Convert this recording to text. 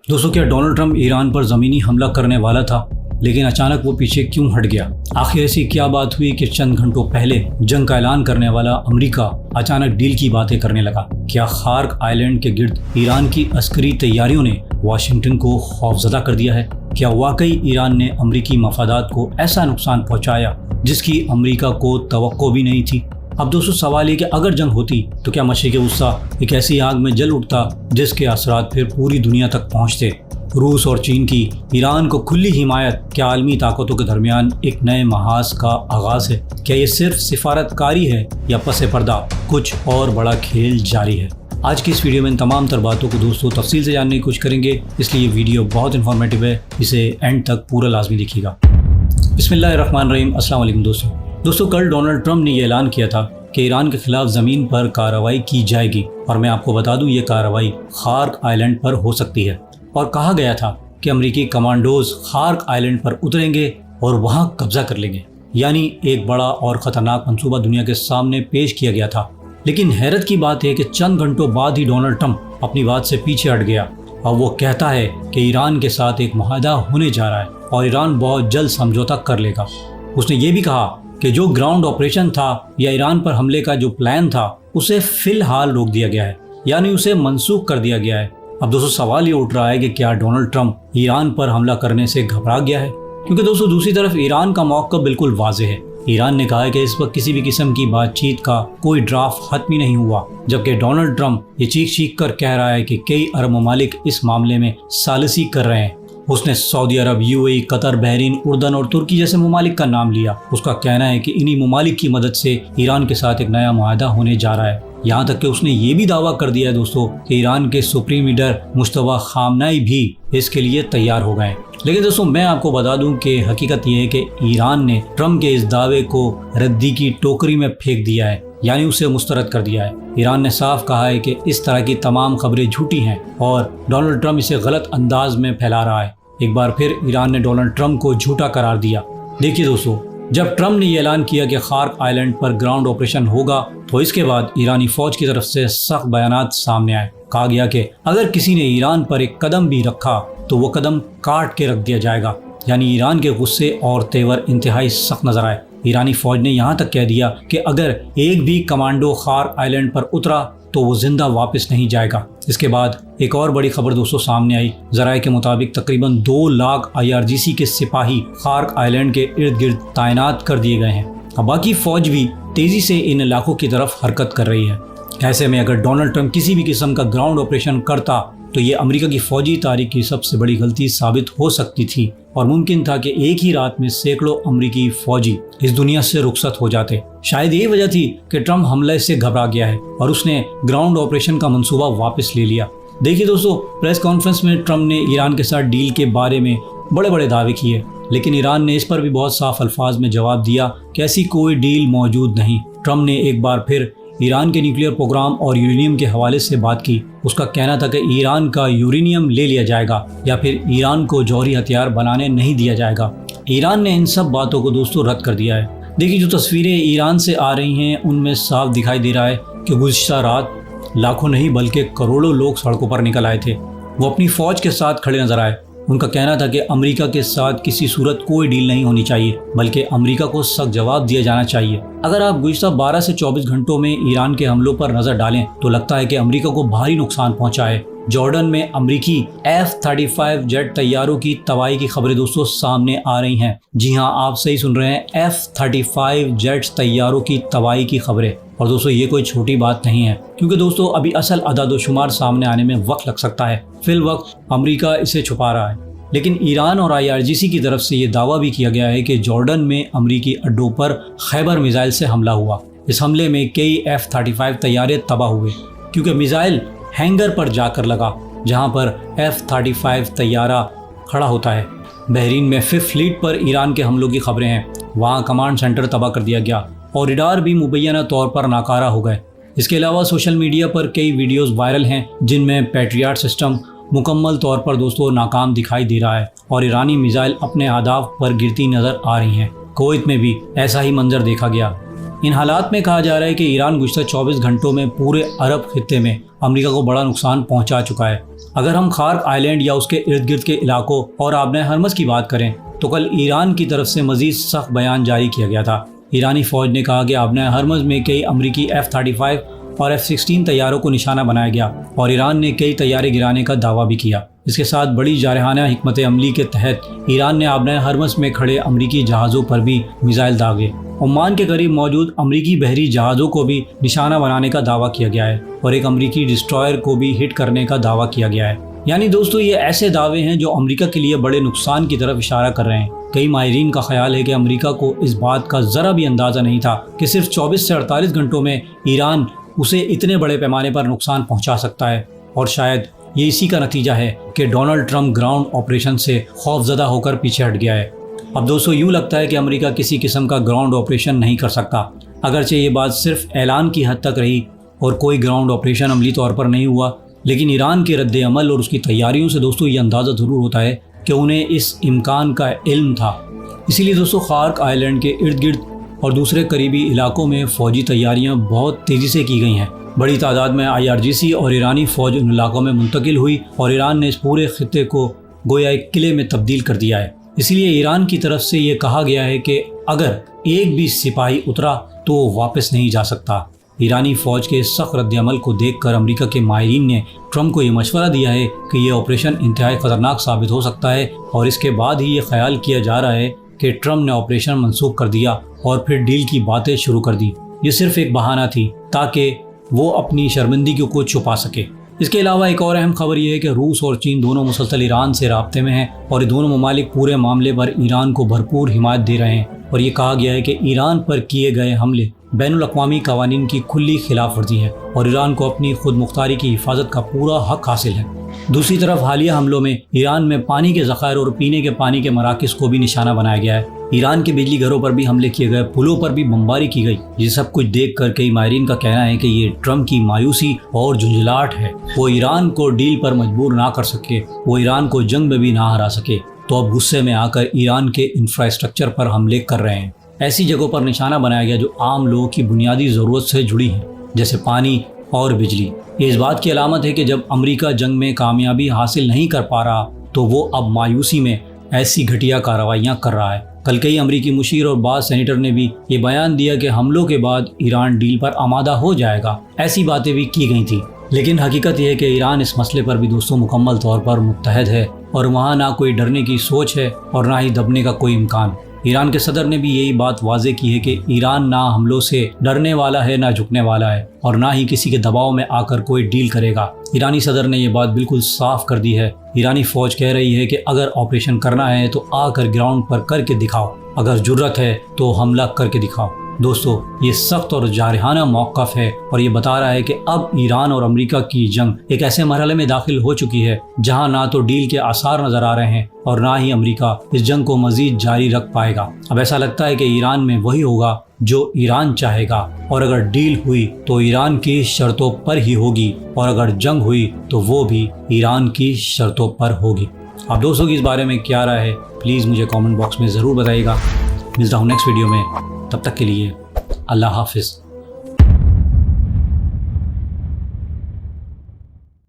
दोस्तों, क्या Donald Trump Iran पर ज़मीनी हमला करने वाला था, लेकिन अचानक वो पीछे क्यों हट गया? आखिर ऐसी क्या बात हुई कि चंद घंटों पहले जंग का ऐलान करने वाला अमेरिका अचानक डील की बातें करने लगा? क्या खार्क आइलैंड के गिर्द ईरान की अस्करी तैयारियों ने वाशिंगटन को खौफजदा कर दिया है? क्या वाकई ईरान ने अमरीकी मफादात को ऐसा नुकसान पहुंचाया जिसकी अमरीका को तवक्को भी नहीं थी? अब दोस्तों, सवाल ये कि अगर जंग होती तो क्या मशरिक़ वस्ता एक ऐसी आग में जल उठता जिसके असरात फिर पूरी दुनिया तक पहुंचते? रूस और चीन की ईरान को खुली हिमायत क्या आलमी ताकतों के दरमियान एक नए महाज का आगाज़ है? क्या ये सिर्फ सिफारतकारी है या पसे पर्दा कुछ और बड़ा खेल जारी है? आज की इस वीडियो में इन तमाम तर बातों को दोस्तों तफसील से जानने की कोशिश करेंगे, इसलिए ये वीडियो बहुत इन्फॉर्मेटिव है, इसे एंड तक पूरा लाजमी देखिएगा। बिस्मिल्लाहिर्रहमानिर्रहीम। अस्सलाम वालेकुम दोस्तों, कल डोनाल्ड ट्रंप ने ये ऐलान किया था कि ईरान के खिलाफ ज़मीन पर कार्रवाई की जाएगी, और मैं आपको बता दूं ये कार्रवाई खार्क आइलैंड पर हो सकती है। और कहा गया था कि अमेरिकी कमांडोज खार्क आइलैंड पर उतरेंगे और वहां कब्जा कर लेंगे। यानी एक बड़ा और ख़तरनाक मंसूबा दुनिया के सामने पेश किया गया था। लेकिन हैरत की बात है कि चंद घंटों बाद ही डोनाल्ड ट्रंप अपनी बात से पीछे हट गया और वो कहता है कि ईरान के साथ एक मुआहदा होने जा रहा है और ईरान बहुत जल्द समझौता कर लेगा। उसने ये भी कहा कि जो ग्राउंड ऑपरेशन था या ईरान पर हमले का जो प्लान था उसे फिलहाल रोक दिया गया है, यानी उसे मनसूख कर दिया गया है। अब दोस्तों, सवाल ये उठ रहा है कि क्या डोनाल्ड ट्रंप ईरान पर हमला करने से घबरा गया है? क्योंकि दोस्तों, दूसरी तरफ ईरान का मौक़िफ़ बिल्कुल वाज़ेह है। ईरान ने कहा है कि इस वक्त किसी भी किस्म की बातचीत का कोई ड्राफ्ट खत्म ही नहीं हुआ, जबकि डोनाल्ड ट्रंप ये चीख कर कह रहा है कि कई अरब ममालिक इस मामले में सालिसी कर रहे हैं। उसने सऊदी अरब, यूएई, कतर, बहरीन, उर्दन और तुर्की जैसे ममालिक का नाम लिया। उसका कहना है कि इन्हीं ममालिक की मदद से ईरान के साथ एक नया मुआहदा होने जा रहा है। यहाँ तक कि उसने ये भी दावा कर दिया है दोस्तों कि ईरान के सुप्रीम लीडर मुश्तबा खामनेई भी इसके लिए तैयार हो गए। लेकिन दोस्तों, मैं आपको बता दूं कि हकीकत ये है कि ईरान ने ट्रंप के इस दावे को रद्दी की टोकरी में फेंक दिया है, यानी उसे मुस्तरद कर दिया है। ईरान ने साफ कहा है कि इस तरह की तमाम खबरें झूठी हैं और डोनाल्ड ट्रंप इसे गलत अंदाज में फैला रहा है। एक बार फिर ईरान ने डोनाल्ड ट्रंप को झूठा करार दिया। देखिए दोस्तों, जब ट्रंप ने ये ऐलान किया कि खार्क आइलैंड पर ग्राउंड ऑपरेशन होगा, तो इसके बाद ईरानी फौज की तरफ से सख्त बयानात सामने आए। कहा गया कि अगर किसी ने ईरान पर एक कदम भी रखा तो वो कदम काट के रख दिया जाएगा। यानी ईरान के गुस्से और तेवर इंतहाई सख्त नजर आए। ईरानी फौज ने यहाँ तक कह दिया कि अगर एक भी कमांडो खार्क आइलैंड पर उतरा तो वो जिंदा वापस नहीं जाएगा। इसके बाद एक और बड़ी खबर दोस्तों सामने आई। ज़राए के मुताबिक तकरीबन 2 लाख IRGC के सिपाही खार्क आइलैंड के इर्द गिर्द तैनात कर दिए गए हैं। अब बाकी फौज भी तेज़ी से इन इलाकों की तरफ हरकत कर रही है। ऐसे में अगर डोनाल्ड ट्रंप किसी भी किस्म का ग्राउंड ऑपरेशन करता तो ये अमेरिका की फौजी तारीख की सबसे बड़ी गलती साबित हो सकती थी और मुमकिन था कि एक ही रात में सैकड़ों अमेरिकी फौजी इस दुनिया से रुखसत हो जाते। शायद यही वजह थी कि ट्रंप हमले से घबरा गया है और उसने ग्राउंड ऑपरेशन का मंसूबा वापस ले लिया। देखिए दोस्तों, प्रेस कॉन्फ्रेंस में ट्रंप ने ईरान के साथ डील के बारे में बड़े बड़े दावे किए, लेकिन ईरान ने इस पर भी बहुत साफ अल्फाज में जवाब दिया कि ऐसी कोई डील मौजूद नहीं। ट्रंप ने एक बार फिर ईरान के न्यूक्लियर प्रोग्राम और यूरेनियम के हवाले से बात की। उसका कहना था कि ईरान का यूरेनियम ले लिया जाएगा या फिर ईरान को जौहरी हथियार बनाने नहीं दिया जाएगा। ईरान ने इन सब बातों को दोस्तों रद्द कर दिया है। देखिए, जो तस्वीरें ईरान से आ रही हैं उनमें साफ दिखाई दे रहा है कि गुज़िश्ता रात लाखों नहीं बल्कि करोड़ों लोग सड़कों पर निकल आए थे। वो अपनी फ़ौज के साथ खड़े नजर आए। उनका कहना था कि अमेरिका के साथ किसी सूरत कोई डील नहीं होनी चाहिए, बल्कि अमेरिका को सख्त जवाब दिया जाना चाहिए। अगर आप गुज़िश्ता 12 से 24 घंटों में ईरान के हमलों पर नज़र डालें तो लगता है कि अमेरिका को भारी नुकसान पहुंचा है। जॉर्डन में अमेरिकी F-35 जेट तैयारों की तबाही की खबरें दोस्तों सामने आ रही हैं। जी हाँ, आप सही सुन रहे हैं, F-35 जेट तैयारों की तबाही की खबरें। और दोस्तों, ये कोई छोटी बात नहीं है, क्योंकि दोस्तों अभी असल अदाद-ओ-शुमार सामने आने में वक्त लग सकता है। फिल वक्त अमेरिका इसे छुपा रहा है। लेकिन ईरान और IRGC की तरफ से ये दावा भी किया गया है कि जॉर्डन में अमेरिकी अड्डों पर खैबर मिसाइल से हमला हुआ। इस हमले में कई F-35 तैयारे तबाह हुए, क्योंकि मिसाइल हैंगर पर जाकर लगा जहां पर F-35 तैयारा खड़ा होता है। बहरीन में 5th फ्लीट पर ईरान के हमलों की खबरें हैं। वहां कमांड सेंटर तबाह कर दिया गया और रडार भी मुबैना तौर पर नाकारा हो गए। इसके अलावा सोशल मीडिया पर कई वीडियोस वायरल हैं जिनमें पैट्रियट सिस्टम मुकम्मल तौर पर दोस्तों नाकाम दिखाई दे रहा है और ईरानी मिसाइल अपने अहदाफ पर गिरती नज़र आ रही हैं। कुवैत में भी ऐसा ही मंजर देखा गया। इन हालात में कहा जा रहा है कि ईरान गुज़श्ता 24 घंटों में पूरे अरब खित्ते में अमेरिका को बड़ा नुकसान पहुंचा चुका है। اگر ہم خارق آئلینڈ یا اس کے ارد گرد کے علاقوں اور آبنۂ ہرمز کی بات کریں تو کل ایران کی طرف سے مزید سخت بیان جاری کیا گیا تھا۔ ایرانی فوج نے کہا کہ آبنۂ ہرمز میں کئی امریکی F-35 اور F-16 طیاروں کو نشانہ بنایا گیا اور ایران نے کئی طیارے گرانے کا دعویٰ بھی کیا۔ اس کے ساتھ بڑی جارحانہ حکمت عملی کے تحت ایران نے آبنۂ ہرمز میں کھڑے امریکی جہازوں پر بھی میزائل داغے۔ عمان کے قریب موجود امریکی بحری جہازوں کو بھی نشانہ بنانے کا دعویٰ کیا گیا ہے اور ایک امریکی ڈسٹرائر کو بھی ہٹ کرنے کا دعویٰ کیا گیا ہے۔ یعنی دوستو یہ ایسے دعوے ہیں جو امریکہ کے لیے بڑے نقصان کی طرف اشارہ کر رہے ہیں۔ کئی ماہرین کا خیال ہے کہ امریکہ کو اس بات کا ذرا بھی اندازہ نہیں تھا کہ صرف 24 سے 48 گھنٹوں میں ایران اسے اتنے بڑے پیمانے پر نقصان پہنچا سکتا ہے، اور شاید یہ اسی کا نتیجہ ہے کہ ڈونلڈ ٹرمپ گراؤنڈ آپریشن سے خوفزدہ ہو کر پیچھے ہٹ گیا ہے۔ اب دوستو یوں لگتا ہے کہ امریکہ کسی قسم کا گراؤنڈ آپریشن نہیں کر سکتا، اگرچہ یہ بات صرف اعلان کی حد تک رہی اور کوئی گراؤنڈ آپریشن عملی طور پر نہیں ہوا، لیکن ایران کے رد عمل اور اس کی تیاریوں سے دوستو یہ اندازہ ضرور ہوتا ہے کہ انہیں اس امکان کا علم تھا۔ اسی لیے دوستو خارق آئلینڈ کے ارد گرد اور دوسرے قریبی علاقوں میں فوجی تیاریاں بہت تیزی سے کی گئی ہیں۔ بڑی تعداد میں IRGC اور ایرانی فوج ان علاقوں میں منتقل ہوئی اور ایران نے اس پورے خطے کو گویا ایک قلعے میں تبدیل کر دیا ہے۔ اس لیے ایران کی طرف سے یہ کہا گیا ہے کہ اگر ایک بھی سپاہی اترا تو وہ واپس نہیں جا سکتا۔ ایرانی فوج کے سخت رد عمل کو دیکھ کر امریکہ کے ماہرین نے ٹرمپ کو یہ مشورہ دیا ہے کہ یہ آپریشن انتہائی خطرناک ثابت ہو سکتا ہے، اور اس کے بعد ہی یہ خیال کیا جا رہا ہے کہ ٹرمپ نے آپریشن منسوخ کر دیا اور پھر ڈیل کی باتیں شروع کر دی۔ یہ صرف ایک بہانہ تھی تاکہ وہ اپنی شرمندگی کو چھپا سکے۔ اس کے علاوہ ایک اور اہم خبر یہ ہے کہ روس اور چین دونوں مسلسل ایران سے رابطے میں ہیں اور یہ دونوں ممالک پورے معاملے پر ایران کو بھرپور حمایت دے رہے ہیں، اور یہ کہا گیا ہے کہ ایران پر کیے گئے حملے بین الاقوامی قوانین کی کھلی خلاف ورزی ہے اور ایران کو اپنی خود مختاری کی حفاظت کا پورا حق حاصل ہے۔ دوسری طرف حالیہ حملوں میں ایران میں پانی کے ذخائر اور پینے کے پانی کے مراکز کو بھی نشانہ بنایا گیا ہے۔ ایران کے بجلی گھروں پر بھی حملے کیے گئے، پلوں پر بھی بمباری کی گئی۔ یہ سب کچھ دیکھ کر کئی ماہرین کا کہنا ہے کہ یہ ٹرمپ کی مایوسی اور جھنجھلاہٹ ہے۔ وہ ایران کو ڈیل پر مجبور نہ کر سکے، وہ ایران کو جنگ میں بھی نہ ہرا سکے، تو اب غصے میں آ کر ایران کے انفراسٹرکچر پر حملے کر رہے ہیں۔ ایسی جگہوں پر نشانہ بنایا گیا جو عام لوگوں کی بنیادی ضرورت سے جڑی ہیں، جیسے پانی اور بجلی۔ یہ اس بات کی علامت ہے کہ جب امریکہ جنگ میں کامیابی حاصل نہیں کر پا رہا تو وہ اب مایوسی میں ایسی گھٹیا کارروائیاں کر رہا ہے۔ کل کئی امریکی مشیر اور بعض سینیٹر نے بھی یہ بیان دیا کہ حملوں کے بعد ایران ڈیل پر آمادہ ہو جائے گا۔ ایسی باتیں بھی کی گئی تھیں، لیکن حقیقت یہ ہے کہ ایران اس مسئلے پر بھی دوستوں مکمل طور پر متحد ہے، اور وہاں نہ کوئی ڈرنے کی سوچ ہے اور نہ ہی دبنے کا کوئی امکان۔ ایران کے صدر نے بھی یہی بات واضح کی ہے کہ ایران نہ حملوں سے ڈرنے والا ہے، نہ جھکنے والا ہے، اور نہ ہی کسی کے دباؤ میں آ کر کوئی ڈیل کرے گا۔ ایرانی صدر نے یہ بات بالکل صاف کر دی ہے۔ ایرانی فوج کہہ رہی ہے کہ اگر آپریشن کرنا ہے تو آ کر گراؤنڈ پر کر کے دکھاؤ، اگر جرت ہے تو حملہ کر کے دکھاؤ۔ دوستو یہ سخت اور جارحانہ موقف ہے، اور یہ بتا رہا ہے کہ اب ایران اور امریکہ کی جنگ ایک ایسے مرحلے میں داخل ہو چکی ہے جہاں نہ تو ڈیل کے آثار نظر آ رہے ہیں اور نہ ہی امریکہ اس جنگ کو مزید جاری رکھ پائے گا۔ اب ایسا لگتا ہے کہ ایران میں وہی ہوگا جو ایران چاہے گا، اور اگر ڈیل ہوئی تو ایران کی شرطوں پر ہی ہوگی، اور اگر جنگ ہوئی تو وہ بھی ایران کی شرطوں پر ہوگی۔ اب دوستوں کی اس بارے میں کیا رائے ہے پلیز مجھے کامنٹ باکس میں ضرور بتائیے گا۔ ملتا ہوں نیکسٹ ویڈیو میں، تب تک کے لیے اللہ حافظ۔